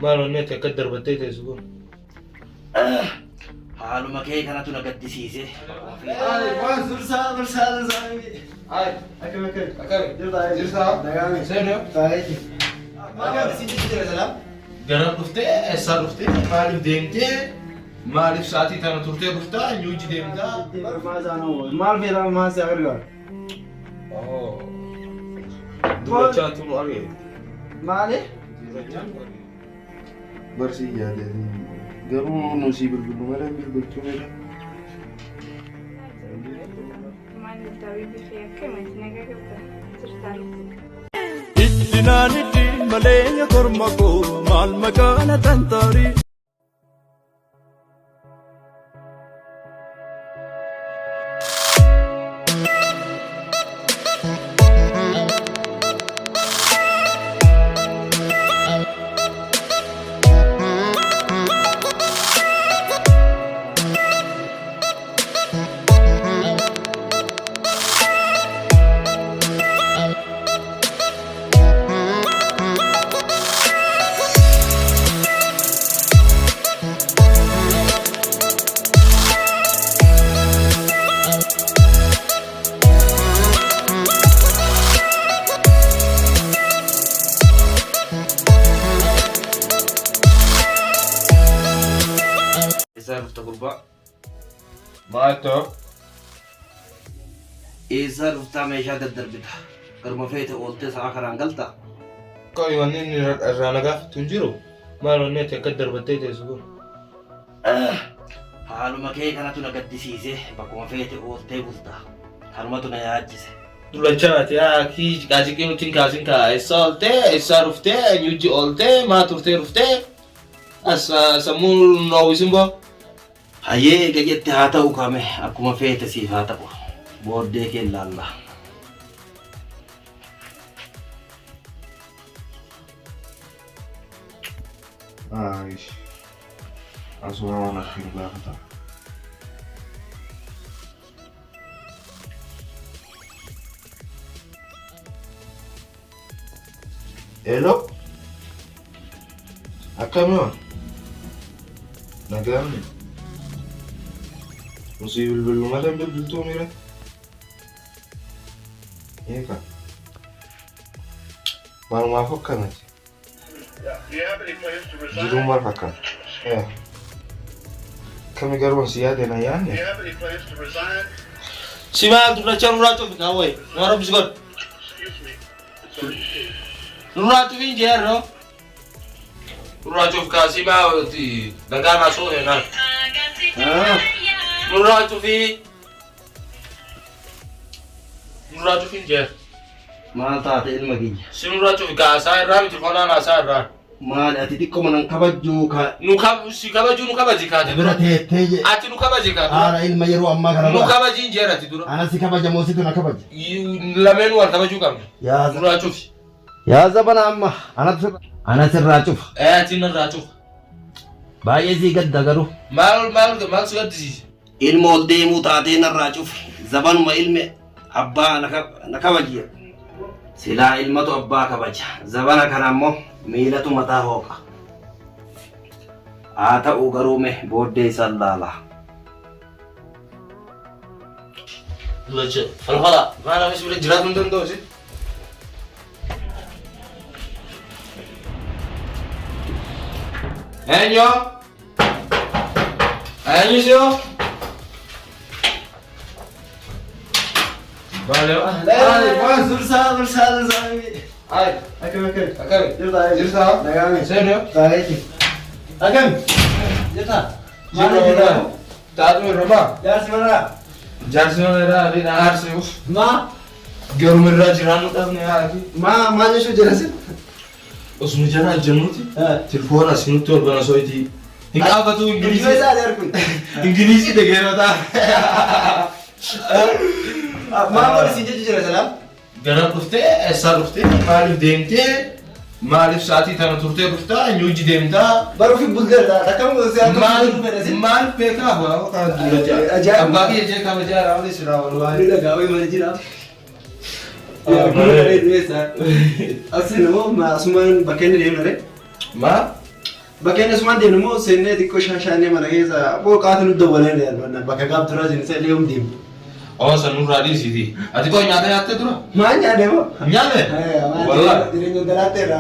ما لو نيت يقدر بديت يسوون حالو مكي كانت نقدسيسه ما زرسا هاي أكمل أكمل جرسا دعامي سيريو فايتي ما كان سيدي كده سلام قرب رفتي صار رفتي مالف ديمتي مالف ساعتي تانا ترتي رفتا نيوجي ديمتا ما زانو ما في ما سأقول اوه دولة شاتو ماري ما عليه برسي يا دادي قالوا نصيب البلومة بالبلومة Ittinaniti malenya kormako mal makana tantari إذا رفت قربا ما تو إذا رفت ميشا الدربتا قرما فيت أولتي ساخر أنقلتا كوي ونين الرانقا تنجرو ما لو نيت يقدر بديت يسوون حالو مكي كانت نقدسيسه بكما فيت أولتي بلتا حرمتو نياجسه دولة شات يا كي كاجي كينو تين كا إسالتي إسا رفتي نيوجي أولتي ما ترتي رفتي أسا سمون نويسمبو هاي جت هاتا وكامه أكما فيت سيف هاتا بودك إلا الله عايش أسمع أنا خير لا خطأ Hello? Akkam nagamni Musib bilbilumadan bilbiltuu mira Eka Malumaa fakkanati Jiruu maal fakkan Kami garwan si yaadena yaanne سمعت دولة شان راتو في كاوي ما رب سقط راتو فين جيرو راتو في كاسي ما تي دعانا سو هنا راتو في راتو فين جير ما تعطي المجيء سمو راتو في كاسا رامي تلفونا أنا سار ما أتيتكم من كبجوكا نوكاب سيكابا نوكابا زكاة برate teje أتي نوكابا زكاة ara ilma yeru amma kana نوكابا جينجيرة تدور ana sikabaja mositu nakabaja لمن وارتبا جوكام ya راتو في ya zabana amma ana sirra cuf أتي نراتو baay'ee sii gadda garuu مال سقط ديزيز ilmo deemu taatee narraa cufi zabanuma ilme abbaa nakabajiya silaa ilmatu abbaa kabaja zabana kana ammoo miilatu mataa hooqa haa ta'u garuume booddee isaan laala لجأ فالهلا ما أنا مش بالجراد من دون دوسي أنيو أنيو بالو ما zursa هاي أكمل أكمل جرتا جرتا دعامي سيريو فايتي أكمل جرتا جرتا تعالوا الرما يا سمرا جالسين ولا رينا عارسه ما قالوا من راجران وطفنا يا أخي ما نشوف جلسة اسمه جرا الجنوتي تلفون أسمه بنا سويتي إنك أفتو إنجليزي إنجليزي دقيقة تا ما هو سيجي جلسة لا قرب رفتي صار رفتي مالف ديمتي مالف ساعتي تانا ترتي رفتا نيوجي ديمتا برو في بلدر ده كم زيادة مال بيكا هو كان دولة أجايب. أبغى يجي كم جاء راودي سرا والله لا قوي ما نجي أصلا هو ما أسمان بكين اليوم نري ما Bakka sumaan deemnu immoo seennee xiqqoo shaashaannee mana keessa booqaatu nu dawwalee deeman bakka gaaf turaa isin isa illee humdeemu. Sanurraa dhiisiti. Ati koo nyaata nyaattee tura? Maal nyaate moo? Nyaate? Jireenya hundalaatee dha.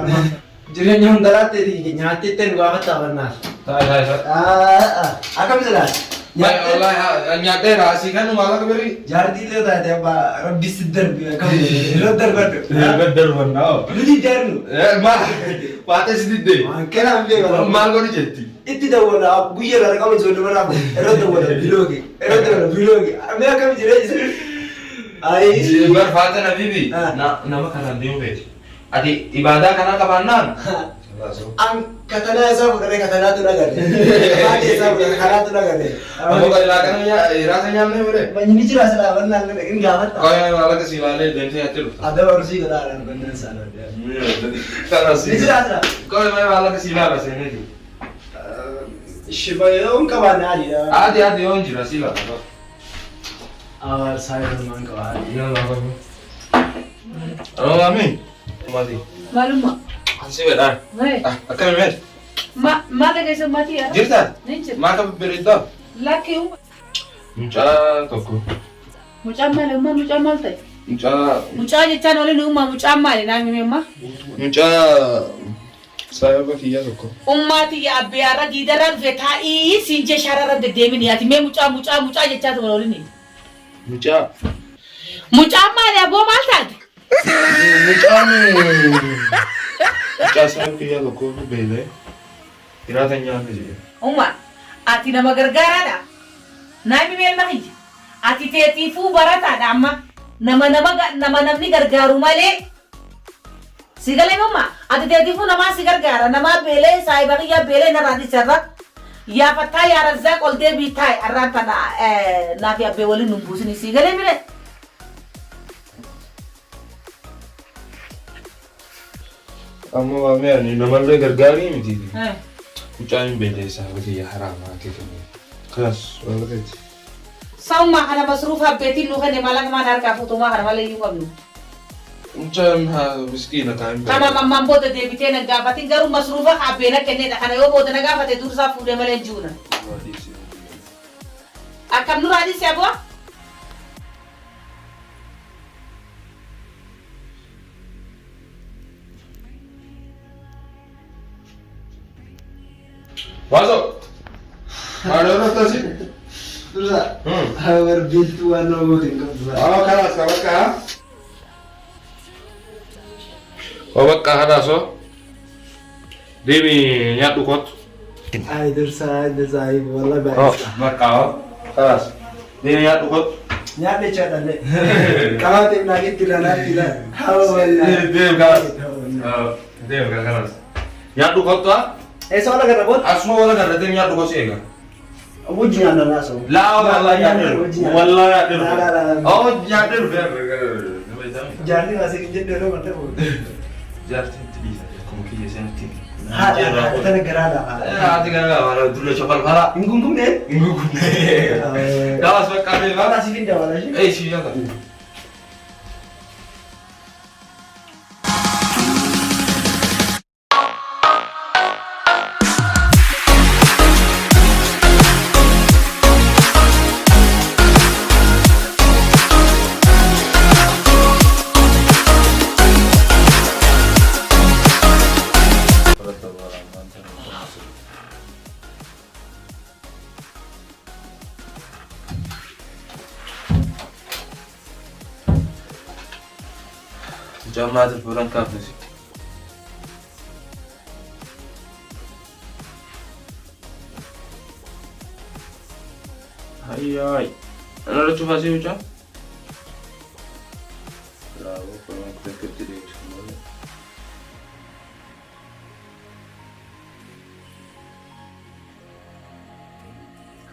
Jireenya hundalaatee nyaattee ittiin gaafa taphannaa. Akkam jedhaa? Nyaatee raasii kan maal akka birrii? Jaartiilee taate abbaa rabbi si darbi akkam yeroo darbadhu. Yeroo darbannaa. Nuti jaarnu. Maal? Baatee si diddee? Kanaan beekama. Maal godhi jetti? Itti dawwala guyyaa irraa qabu ijoollee manaa kun yeroo dawwala biloogi yeroo dawwala biloogi mee akkam jireenya ayi barfaata na bibi nama kanaan deemu beeti ati ibaadaa kanaa qabaannaan an katanaa isaa fudhate katanaatu nagade baatee isaa fudhate kanaatu nagade ammoo qalilaa kana raasa nyaamne mure banyini jira silaa wannaan hin gaafata qayyaan alaga silaalee deemtee yaatti dhufta adda barsii gadaadhaan bannaan saanaa kanasi ni jira silaa qayyaan alaga silaala seeneeti shibayoon qabaanne adiidha. Adi yoon jira si lafa. Saayiraan maan qabaanne. Yaa lafa. Aloo mami. Mati. Maluma. Ansi wedaan. Akkami mee? Maal keessa maatii yaa? Jirtaa? Ni jira. Maa kan bibbireeddaa? Lakkee Mucaa tokko. mucaa maali umma mucaa maal ta'e? Mucaa jechaan waliin umma mucaa maali naa himee umma? mucaa saayaba kiyya tokko. Ummaati yaa abbiyaarra giidarra dhufe taa'ii siin jee shaararra deddeemin yaati mee mucaa jechaa ture waliin. Mucaa. Mucaa maali aboo maal taate? Mucaa saayaba kiyya tokko beelee hiraata nyaanne jedhe. Umma ati nama gargaaraadha. Naa himee mahi. Ati teetiifuu barataadha amma namni gargaaru malee. Sigale mama, ati teetiifuu namaa si gargaara namaa beelee saayiba kiyya beelee narraa dhisarra yaa fattaa yaa razzaa qoltee biitaa arraan tana naaf yabbee waliin nun buusini sigale mire. Amma waamee ani namallee gargaarii miti. Mucaan beelee saayaba kiyya haraamaa keekame. Kanas walqabeeti. Sauma kana masruuf habbeetiin nu kenne malang mana harkaa fuutumaa kana malee iyyuu qabnu. Mucaan miskiina kan Kama mammaan booda deebitee na gaafatin garuu masruufa habbeena kennedha kana yoo booda na gaafate dursaa fuudhee malee hin jiru. Akkam nuraa dhisi aboo? Wazo. Maadona tasi. Dursa. Habar biltu waan nama gootin qabdu. Kanas kabakka. Kabakka hadaso. Deemi nyaadhu kottu. Ay dursa wallahi baay'ee. Bakka kanas. Deemi nyaadhu kottu. Nyaadhe chaadhalle. Qabaatee naagitti ranaatti dha. Hawa wallahi. Deemi kanas. Nyaadhu kottu. Eessa wala garra boot? Asuma wala garra deemi nyaadhu kottu eega. Wajji nyaanna naaso. Laa wallahi nyaadhu. Wallahi nyaadhu. Oh nyaadhu. Jaarni asii jedhee yeroo manta boot. Jaartiin tidhiisa. Akkuma kiyya seenatti. Haadha tana garaadha. Haati garaa dulle chofal fara. Hin gungunne? Hin gungunne. Gawas bakka beekaa. Asii fi dabala shi. Si yaaka. Jamaat bulan kafe sih. Hai. Ada coba sih ucap. Lalu kalau kita kerja di sana.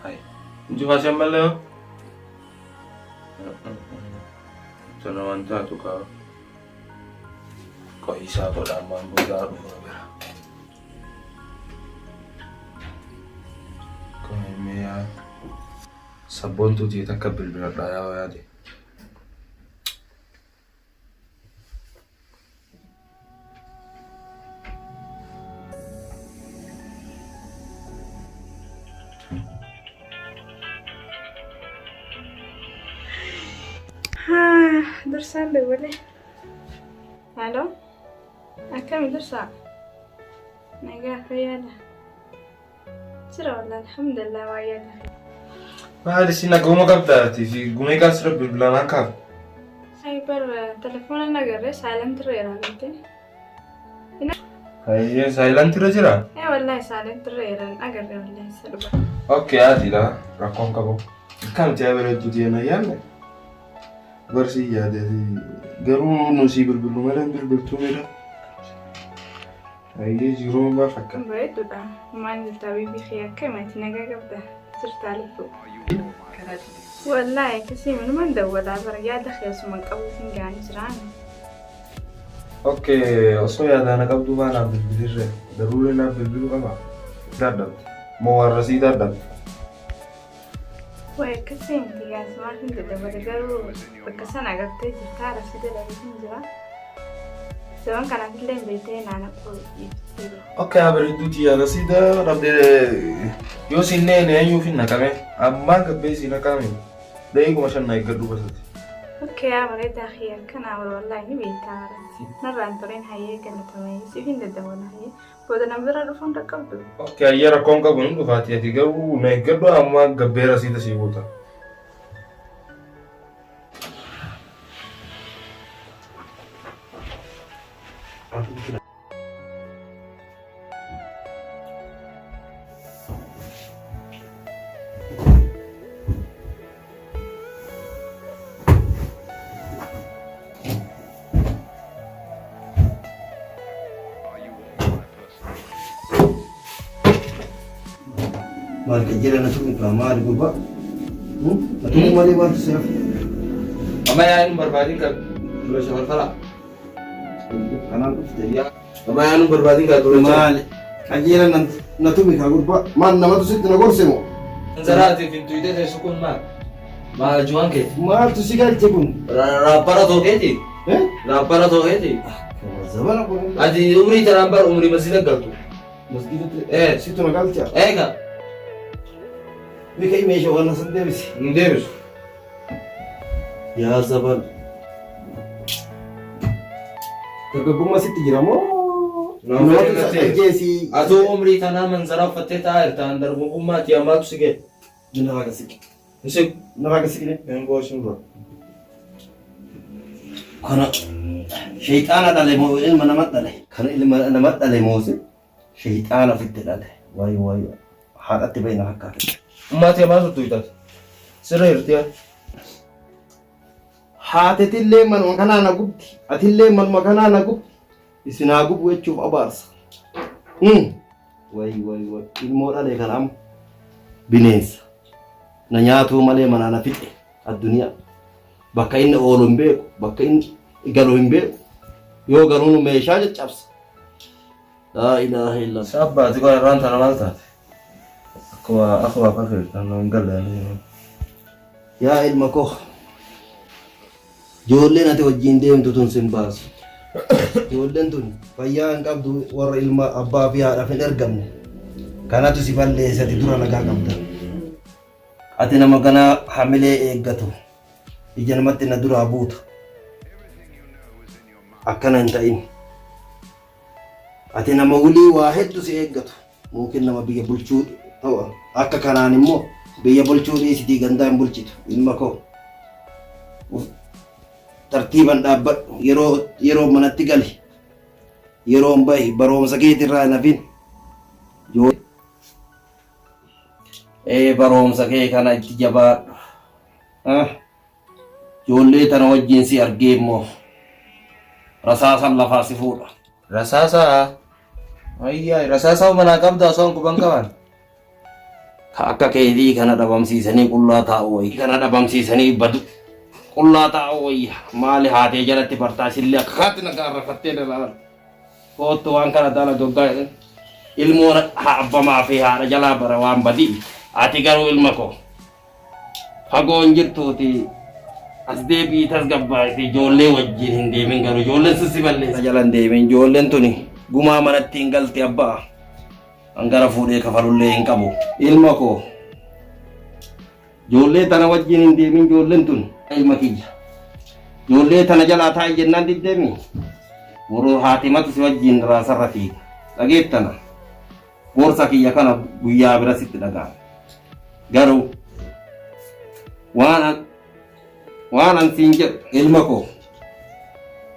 Hai. Coba sih malah. Jangan tuh kau. Kok isa ko lamang bulan bera. Kung may sabon tu dito kabil binadaya ya di. Dursaan dawwale. Halo? Akkami dursaa? Nagaa fayyaadha. Jira wallah alhamdulillah waa yaada. Maali si naguma qabdaati fi gumee kaas rabbi bilaan akkaaf. Ay bar telefoona nagarre silent reera garte. Hayyee saayilantiirra jira? Wallahi silent reera agarre wallahi sadba. Okay haatiidha rakkoon qabu. Kamti abireetu deena yaadne? Barsii yaadati garuu nusi bilbilu malee bilbiltuu meedha. Hayyee jiruu baa fakkaata. Bareeddudha. Maal tabibi khiyya akkamitti nagaa qabda? Jirtaa lubbu. Wallahi kasii minuman dawwalaa bara yaada khiyasuma qabuutiin gaanii jiraan. Okay, osoo yaadana qabdu baanaaf bilbilirre daruuree naaf bilbilu qaba. Dadhabde moo warrasii dadhabde? Way kasii miti gaasumaatiin dadhabde garuu bakka sana agartee jirtaa rasii dalaguutiin jira. Sewan kanaafillee beektee naana qoodii. Okay, abareedduuti yaadasii dadhabde yoo sinneen eenyuuf hin naqame ammaan gabbee si naqame da'iiguma shan na eeggadhu basati. Okay, abareeddaa khiyya kanaa wallahi ni beektaa haratti. Narraan tureen hayyee galatamee siif hin dadhabala hayyee. Booda nama bira dhufuun dhaqqabdu. Okay, hayyee rakkoon qabu hin dhufaati ati garuu na eeggadhu amma gabbee rasiita sii buuta. Maal kajjira na tuqi maal gubba? Na tuqi malee waan tuseef. Amma yaa'in barbaadin kan dura shamarfala. Kanaan dhufte yaa. Amma yaa'in barbaadin kan dura Maal kajjira na tuqi ka gubba maal namatu sitti na gorse moo? Zaraati fi tuyite teessu kun maal? Maal juwan kee? Maaltu si galche kun? Raabbara tookeeti. Raabbara tookeeti. Zabana kun. Ati umrii taraan bar umrii masjida galtu. Masjidatti sittu na galcha. Eega. Bika meeshaa waan asan deebisi. Hin deebisu. Yaa zaban. Dargaggummaa sitti jira moo? Namatu ajjeesii. Atoo umrii tanaa manzara uffattee taa'aa jirtaan dargaggummaati ammaatu si ga'e. Nama akkasii. Isik. Nama akkasii. Hin gooshin dura. Kana shayxaana dhale moo ilma nama dhale? Kana ilma nama dhale moose shayxaana ofitti dhale. Waay haadhatti bahina fakkaata. Ummaati ammaatu tuyitati. Sirra hirtiyaa. Haatetillee manuma kanaa na gubdi. Atillee manuma kanaa na gubdi. Isinaa gubu jechuuf abaarsa. Waay ilmoo dhalee kana amma bineensa. Na nyaatuu malee manaa na fixe addunyaa. Bakka inni oolu hin beeku, bakka inni galu hin beeku. Yoo galuun meeshaa caccabsa. Laa ilaaha illallah. Sabbaati kun irraan tana maal taate? Akkuma fakkeessan hin galle. Yaa ilma koo. Ijoolleen ati wajjin deemtu tun sin baasu. Ijoolleen tun fayyaa hin qabdu warra ilma abbaa fi haadhaaf hin ergamne. Kanatu si balleessati dura nagaa qabda. Ati nama ganaa hamilee eeggatu. Ija namatti na duraa buuta. Akkana hin ta'in. Ati nama wulii waa hedduu si eeggatu. Mungkin nama biyya bulchuu ta'u. Akka kanaan immoo biyya bulchuu dhiisitii gandaa hin bulchitu. Ilma koo. Tartiiban dhaabbadhu yeroo manatti gali. Yeroo bahi baroomsa keetirraa hin hafin. Baroomsa kee kana itti jabaadhu. Ijoollee tana wajjin si argee immoo rasaasan lafaa si fuudha. Rasaasaa? Ayyaa rasaasaa manaa qabda osoo guban qaban. Ka akka keetii kana dhabamsiisanii qullaa taa'u wayii. Kana dhabamsiisanii badu qullaa taa'u wayii. Maali haatee jalatti bartaasillee akka kaatti nagaa rafattee dalaalan. Koottu waan kana dala goggaa ilmoon abbamaa fi haadha jalaa bara waan badii. Ati garuu ilma koo fagoon jirtuuti. As deebii tasgabbaa'ite ijoollee wajjin hin deemin garuu ijoolleen sissi balleessa jala hin deemin ijoolleen tuni gumaa manatti hin galte abbaa hangara fuudhee kafalullee hin qabu. Ilma koo Ijoollee tana wajjin hin deemin ijoolleen tun ilma kiyya. Ijoollee tana jalaa taa'e jennaan diddeemi. Boroo haatimatu si wajjin raasarra fiiga. Dhageettana. Gorsa kiyya kana guyyaa bira sitti dhagaan. Garuu waan an siin jedhu ilma koo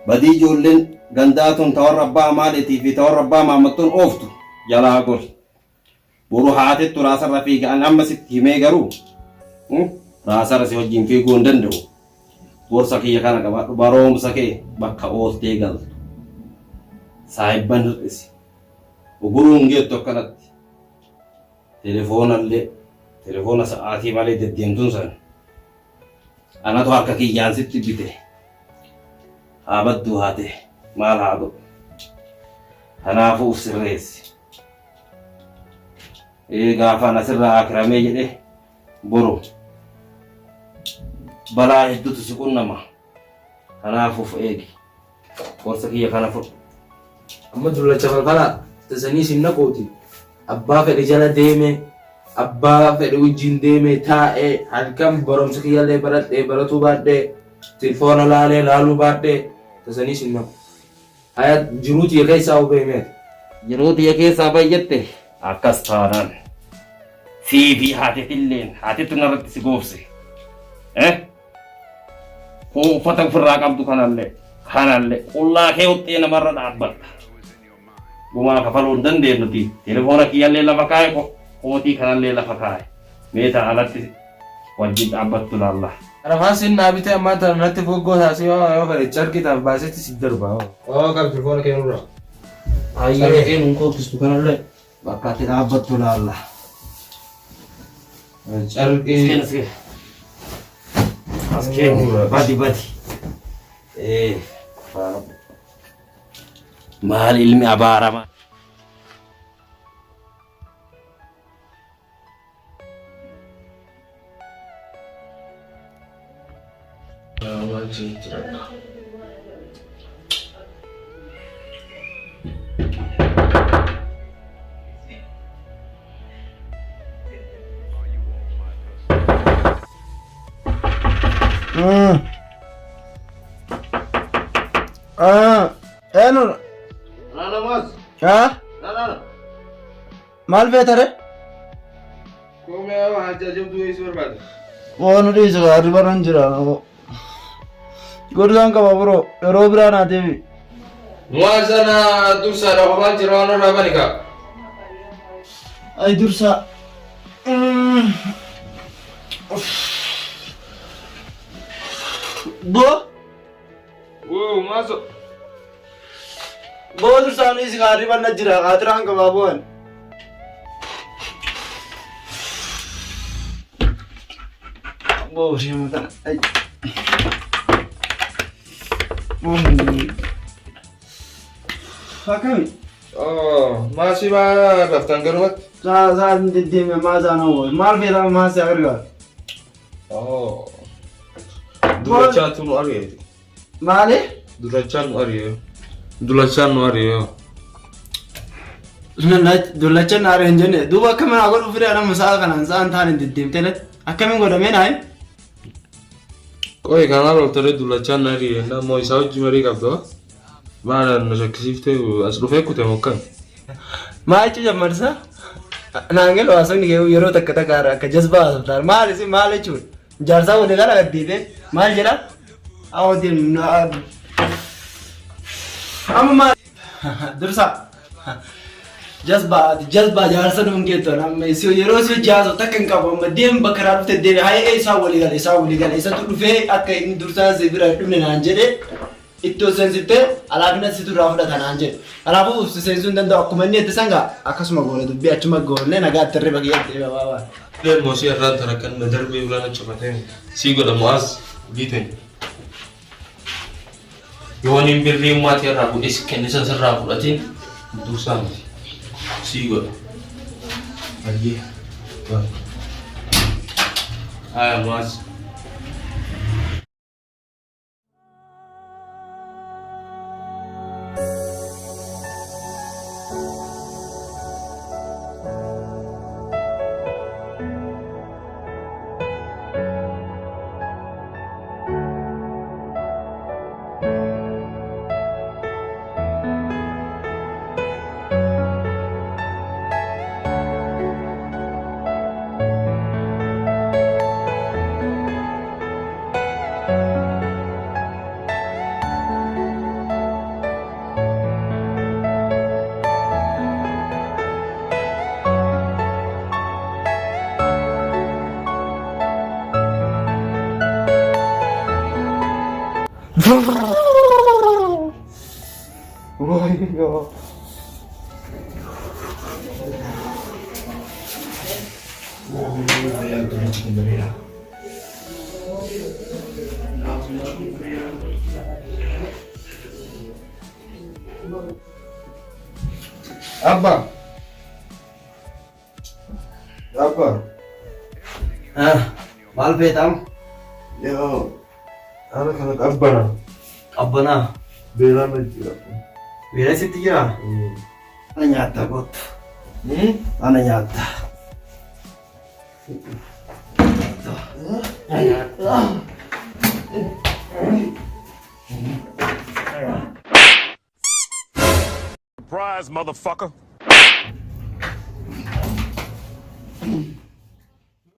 badii ijoolleen gandaa tun tawarra abbaa maaliitii fi tawarra abbaa maammattoon ooftu jalaa gori. Boroo haatettu raasarra fiiga an amma sitti himee garuu raasarra si wajjin fiiguu hin danda'u. Gorsa kiyya kana qabaadhu baroomsa kee bakka ooltee galtu. Saahibban hir'isi. Uguruun geettu akkanatti. Telefoona sa'aatii malee deddeemtuun san. Anatu harka kiyyaan sitti bite. Haa badduu haate maal haa godhu. Kanaafuu uf sirreessi. Gaafa asirraa akiramee jedhe boru. Balaa hedduutu si qunnama. Kanaafuu eegi. Gorsa kiyya kana fudhu. Amma dullacha falfalaa tasanii sinna kooti. Abbaa fedhe jala deeme, abbaa fedhe wajjin deeme taa'ee halkan barumsa kiyyallee baradhee baratuu baadhee telefoona laaluu baadhee tasanii sinna ko. Haya jiruu tiyya keessaa hubee meeti. Jiruu tiyya keessaa bayyette akkas taanaan. Fi haatetilleen haatettu narratti si goofse. Koo uffata ofirraa qabdu kanallee qullaa kee uxxee namarra dhaabbatta. Gumaa kafaluu hin dandeenyuti. Telefoona kiyyallee lafa kaa'e kootii kanallee lafa kaa'e. Meeta alatti wajjin dhaabbattu laalla. Rafaan sinnaa bitee ammaa tana natti foggoo taasise yoo fedhe carqitaaf baasetti si darba. Qaba telefoona kee nurraa. Ayyee kee nun kookkistu kanallee. Bakka itti dhaabbattu laalla. Carqii. Askeen badi. Maal ilmi abaarama. Eenyuudha? Nana mas. Nana. Maal feetare? Koomee waan ajajamtu eessi barbaade? Waan dhiisa gaarri baran jira. Gorsaan qaba biroo yeroo biraa naa deebi. Waan sana dursaadha hobaan jira waan irraa bani kaa. Ay dursaa. Boo? Maaso. Boo dursaan dhiisi gaarri banna jira qaaxiraan qabaa bu'an. Boo shema kana. Akkami? Maasii maa raftan garumatti? Sa'aatiin deddeeme maasaan hawwa. Maal feetama maasii agargaara? Durachaatu nu ari'e. Maali? Durachaan nu ari'e. Dulachaan nu ari'e. Dulachaan na ari'e hin jenne. Duuba akkamiin haa godhu firee nama sa'a kanaan sa'aan taa'an hin deddeemtee latti. Akkamiin godhamee naayi? Qoy kanaa loltare dulachaan nu ari'e. Namoo isaa hojii marii qabdu. Maala nu shakkisiiftee as dhufee kute mokkan. Maal jechuun jammarsa? Naangel hawaasonni yeroo takka takkaarra akka jazbaa haasoftaan maal isin maal jechuun jaarsaa walii gara gaddiifee maal jedha? Awwatiin amma maal dursa jazbaa jaarsa nuun keettoon amma yeroo si jaarsa takka hin qabu amma deem bakka irraa dhufte deeme haayee isaa walii gala isatu dhufee akka inni dursaa si bira dhufne naan jedhee ittoo seensitee alaafina situ irraa fudhata naan jedhe. Kanaafuu seensuu hin danda'u akkuma inni itti sangaa akkasuma goone dubbii achuma goone nagaa itti irra bageetti baabaa. Leen moosii irraan tarakkan darbee ulaan cufatee sii godhamu as biiten. Yoon hin birrii ummaatii irraa bu'ee si kennisan sirraa fudhatiin dursaa miti. Sii godha. Ayyee. Aya maas. Wayyo. Abba. Abba. Maal feetam? Yoo. Ana kana qabbana. Qabbanaa. Beelaan na jira. Beela sitti jira? Ana nyaata kottu. Ana nyaata. Surprise, motherfucker.